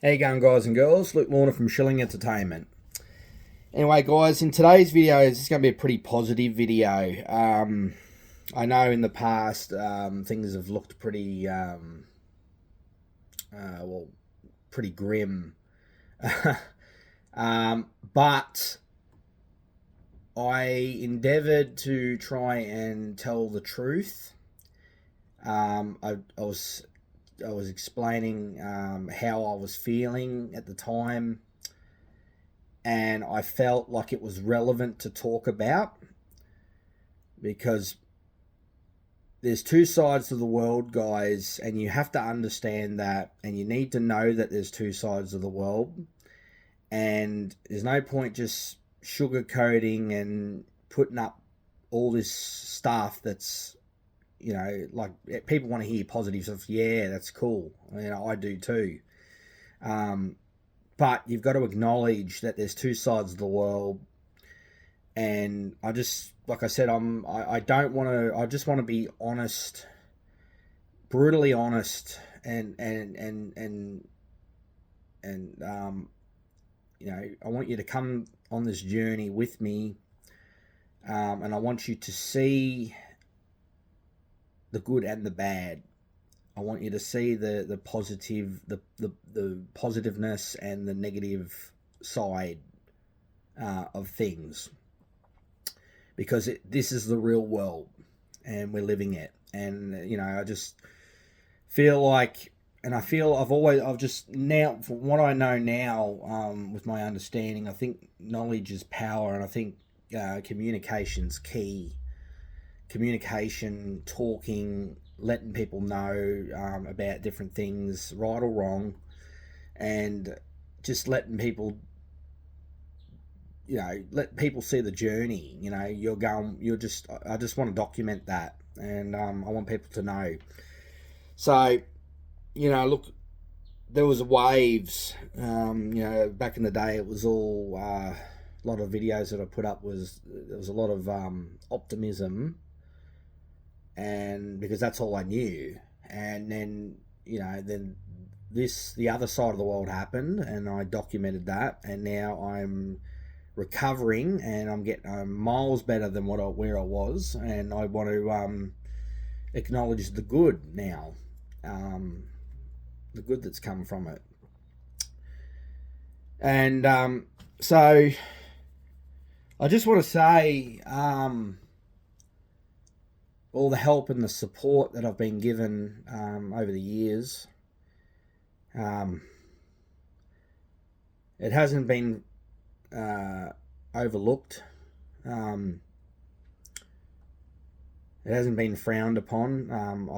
How you going, guys and girls? Luke Lorna from Shilling Entertainment. Anyway, guys, in today's video, this is going to be a pretty positive video. I know in the past things have looked pretty, pretty grim. But I endeavoured to try and tell the truth. I was explaining how I was feeling at the time, and I felt like it was relevant to talk about because there's two sides to the world, guys, and you have to understand that, and you need to know that there's two sides of the world, and there's no point just sugarcoating and putting up all this stuff that's, like, people want to hear positive stuff. Yeah, that's cool. I do too. But you've got to acknowledge that there's two sides of the world, and I just, like I said, I don't want to. I just want to be honest, brutally honest, and I want you to come on this journey with me, and I want you to see the good and the bad. I want you to see the positive, the positiveness and the negative side of things, because this is the real world, and we're living it. And I just feel like, and I've just now, from what I know now, with my understanding, I think knowledge is power, and I think communication's key. Communication, talking, letting people know about different things, right or wrong, and just letting people, let people see the journey. I just want to document that, and I want people to know. So, look, there was waves. Back in the day, it was all a lot of videos that I put up there was a lot of optimism, and because that's all I knew. And then the other side of the world happened, and I documented that, and now I'm recovering, and I'm getting miles better than where I was, and I want to acknowledge the good now, the good that's come from it. And so I just want to say, all the help and the support that I've been given over the years, it hasn't been overlooked. It hasn't been frowned upon. I'm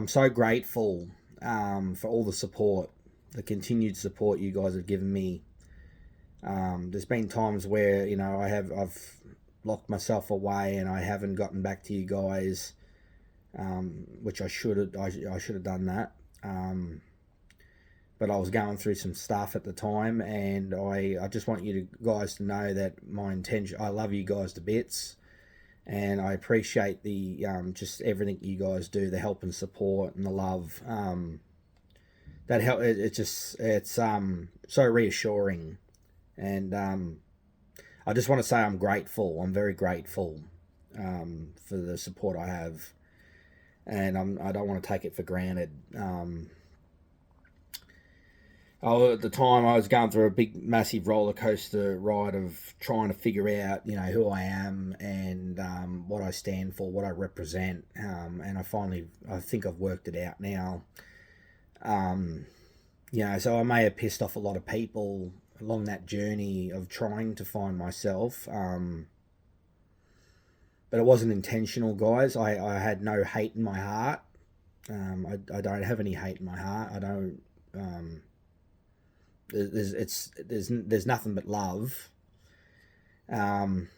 so grateful for all the support, the continued support you guys have given me. There's been times where I've locked myself away and I haven't gotten back to you guys, which I should have done that. But I was going through some stuff at the time, and I just want you guys to know that my intention. I love you guys to bits, and I appreciate the just everything you guys do, the help and support and the love. That help. It's so reassuring. And I just want to say I'm grateful. I'm very grateful for the support I have, and I don't want to take it for granted. At the time, I was going through a big, massive roller coaster ride of trying to figure out, who I am, and what I stand for, what I represent, and I think I've worked it out now. So I may have pissed off a lot of people along that journey of trying to find myself, but it wasn't intentional, guys. I had no hate in my heart. I don't have any hate in my heart. I don't. There's nothing but love. And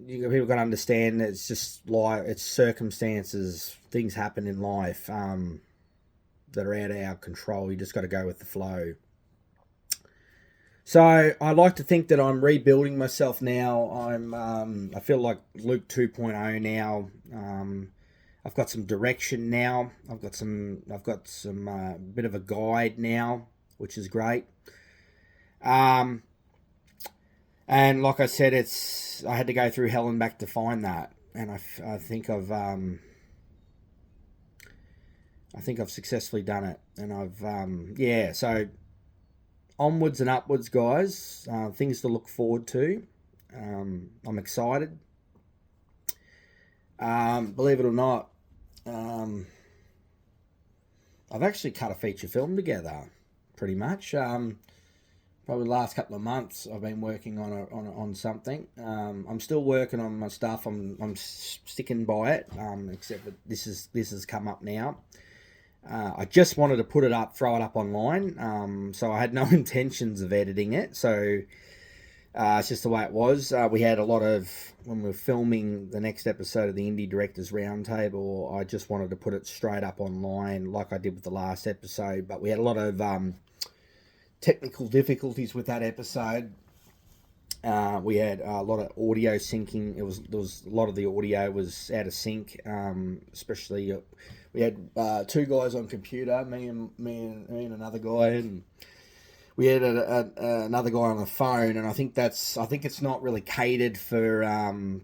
people got to understand that it's just like, it's circumstances. Things happen in life that are out of our control. You just got to go with the flow. So I like to think that I'm rebuilding myself now. I feel like Luke 2.0 now. I've got some direction now. I've got some bit of a guide now, which is great. And like I said, I had to go through hell and back to find that, and I think I've successfully done it, and so onwards and upwards, guys. Things to look forward to. I'm excited. Believe it or not, I've actually cut a feature film together, pretty much. Probably the last couple of months, I've been working on something. I'm still working on my stuff. I'm sticking by it. Except that this has come up now. I just wanted to put it up, throw it up online. So I had no intentions of editing it. So it's just the way it was. We had a lot of, when we were filming the next episode of the Indie Directors Roundtable, I just wanted to put it straight up online like I did with the last episode. But we had a lot of technical difficulties with that episode. We had a lot of audio syncing. There was a lot of the audio was out of sync, especially we had two guys on computer, me and another guy, and we had another guy on the phone. And I think it's not really catered for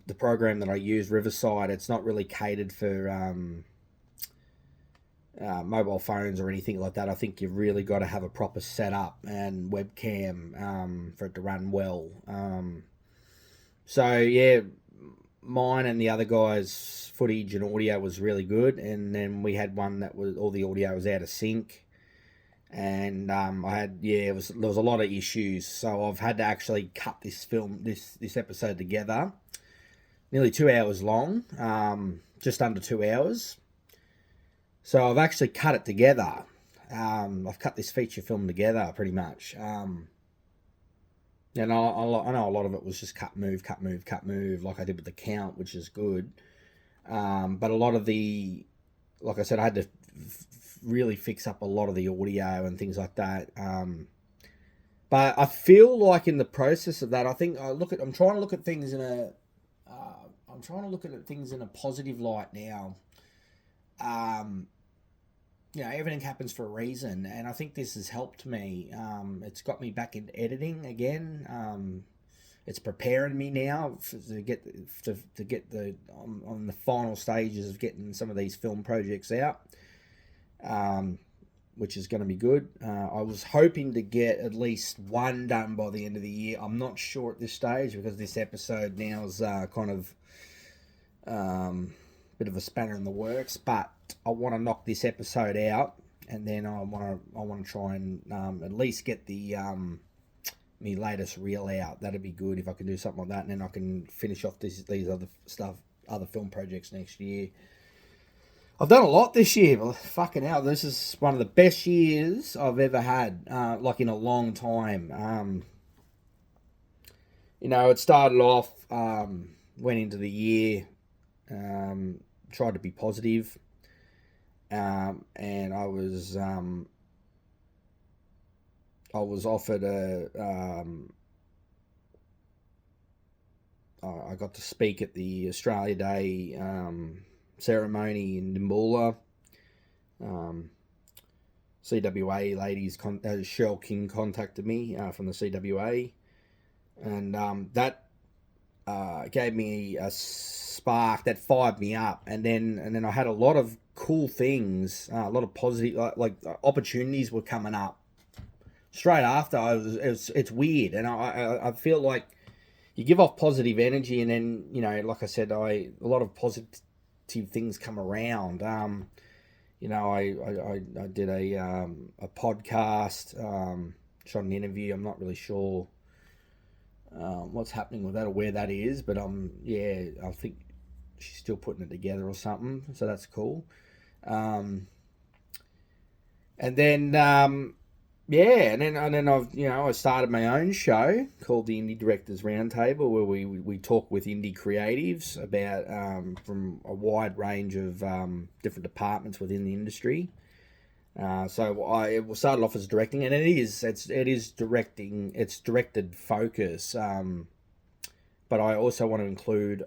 the program that I use, Riverside. It's not really catered for mobile phones or anything like that. I think you've really got to have a proper setup and webcam for it to run well. So yeah, mine and the other guy's footage and audio was really good, and then we had one that was all the audio was out of sync, and there was a lot of issues. So I've had to actually cut this episode together, nearly 2 hours long, just under 2 hours. So I've actually cut it together. I've cut this feature film together pretty much. And I know a lot of it was just cut, move, like I did with The Count, which is good. But a lot of like I said, I had to really fix up a lot of the audio and things like that. But I feel like in the process of that, I think I'm trying to look at things in a positive light now. Everything happens for a reason, and I think this has helped me. It's got me back into editing again. It's preparing me now to get on the final stages of getting some of these film projects out, which is going to be good. I was hoping to get at least one done by the end of the year. I'm not sure at this stage because this episode now is kind of bit of a spanner in the works, but I want to knock this episode out, and then I want to try and at least get the me latest reel out. That'd be good if I can do something like that, and then I can finish off these other film projects next year. I've done a lot this year, but fucking hell, this is one of the best years I've ever had, like in a long time. It started off, went into the year, tried to be positive, and I was offered I got to speak at the Australia Day ceremony in Nimbula. CWA ladies, Cheryl King contacted me from the CWA, and that gave me a spark that fired me up, and then I had a lot of cool things, a lot of positive like opportunities were coming up straight after. It's weird, and I feel like you give off positive energy, and then like I said, a lot of positive things come around. I did a podcast, shot an interview. I'm not really sure what's happening with that or where that is, but I think she's still putting it together or something, so that's cool. And then and then I started my own show called the Indie Directors Roundtable, where we talk with indie creatives about from a wide range of different departments within the industry. So I started off as directing, and it is directing. It's directed focus. but I also want to include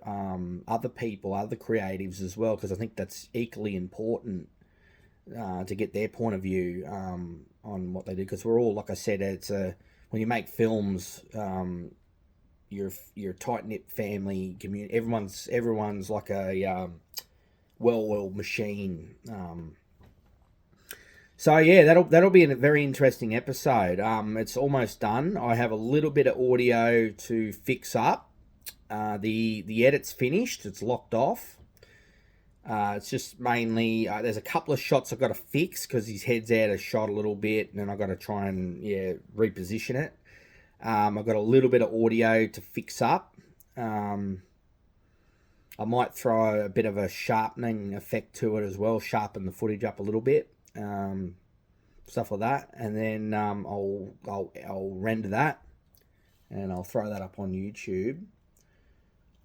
other people, other creatives as well, because I think that's equally important to get their point of view on what they do. Because we're all, like I said, when you make films, you're a tight knit family community. Everyone's like a well-oiled machine. So yeah, that'll be a very interesting episode. It's almost done. I have a little bit of audio to fix up. The edit's finished. It's locked off. It's just mainly there's a couple of shots I've got to fix because his head's out of shot a little bit, and then I've got to try and reposition it. I've got a little bit of audio to fix up. I might throw a bit of a sharpening effect to it as well, sharpen the footage up a little bit, stuff like that, and then I'll render that, and I'll throw that up on YouTube.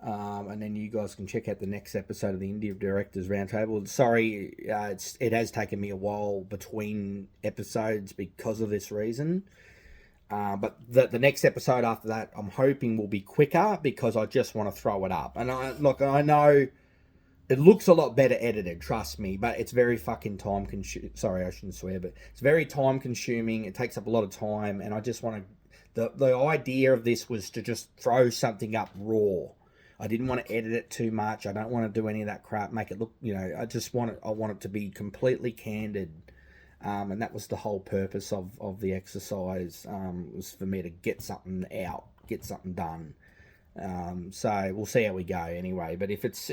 And then you guys can check out the next episode of the Indie Directors Roundtable. Sorry, it has taken me a while between episodes because of this reason. But the next episode after that, I'm hoping will be quicker because I just want to throw it up. And I know it looks a lot better edited, trust me, but it's very fucking time consuming. Sorry, I shouldn't swear, but it's very time consuming. It takes up a lot of time, and I just want to. The idea of this was to just throw something up raw. I didn't want to edit it too much. I don't want to do any of that crap. Make it look, I want it to be completely candid. And that was the whole purpose of the exercise, was for me to get something out, get something done. So we'll see how we go anyway. But if it's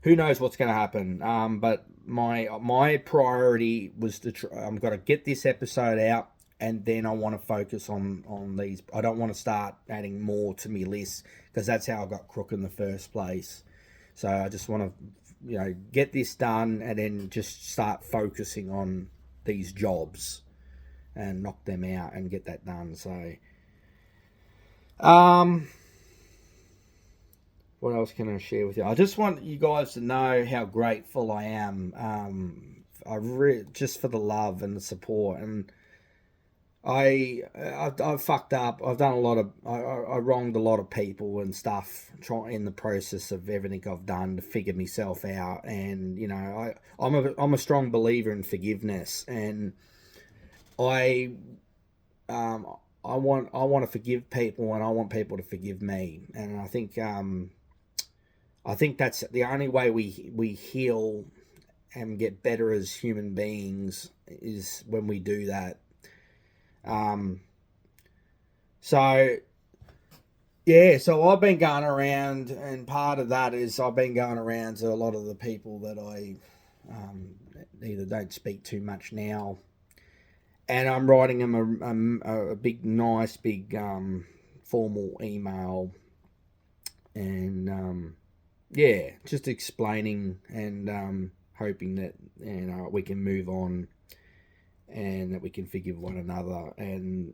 who knows what's going to happen. But my priority was I'm got to get this episode out, and then I want to focus on these. I don't want to start adding more to my list because that's how I got Crook in the first place. So I just want to, get this done and then just start focusing on these jobs and knock them out and get that done. So, what else can I share with you? I just want you guys to know how grateful I am. Just for the love and the support, and I've fucked up. I've done a lot of. I wronged a lot of people and stuff. In the process of everything I've done to figure myself out, and I'm a strong believer in forgiveness, and I want to forgive people, and I want people to forgive me, and I think that's the only way we heal and get better as human beings is when we do that. So I've been going around, and part of that is I've been going around to a lot of the people that I either don't speak too much now, and I'm writing them a big, nice, big formal email, and just explaining and hoping that we can move on and that we can forgive one another, and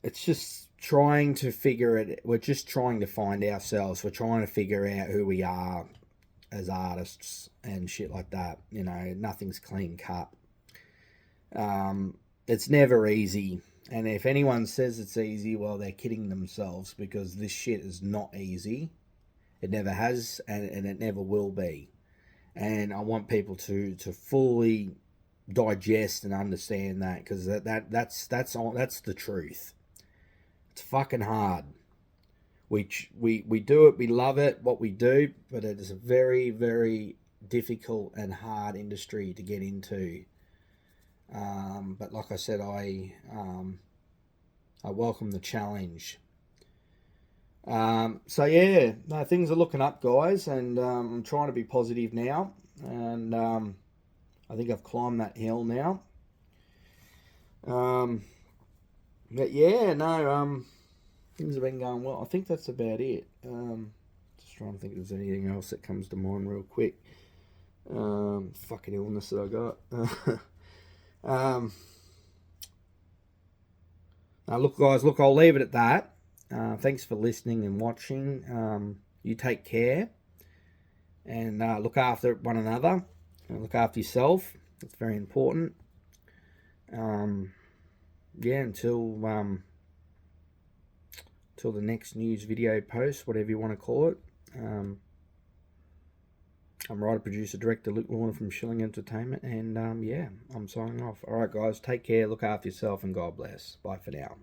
it's just trying to figure it. We're just trying to find ourselves. We're trying to figure out who we are as artists and shit like that. Nothing's clean cut. It's never easy, and if anyone says it's easy, well, they're kidding themselves, because this shit is not easy. It never has, and it never will be. And I want people to fully digest and understand that, because that's the truth. It's fucking hard. We do it, we love it, what we do, but it is a very, very difficult and hard industry to get into. But like I said, I welcome the challenge. Things are looking up, guys, and I'm trying to be positive now, and I think I've climbed that hill now. Things have been going well. I think that's about it. Just trying to think if there's anything else that comes to mind real quick. Fucking illness that I got. Now look, guys, I'll leave it at that. Thanks for listening and watching. You take care, and look after one another, and look after yourself. It's very important. yeah, until the next news video post, whatever you want to call it. I'm writer, producer, director Luke Warner from Shilling Entertainment, and yeah, I'm signing off. All right, guys, take care, look after yourself, and God bless. Bye for now.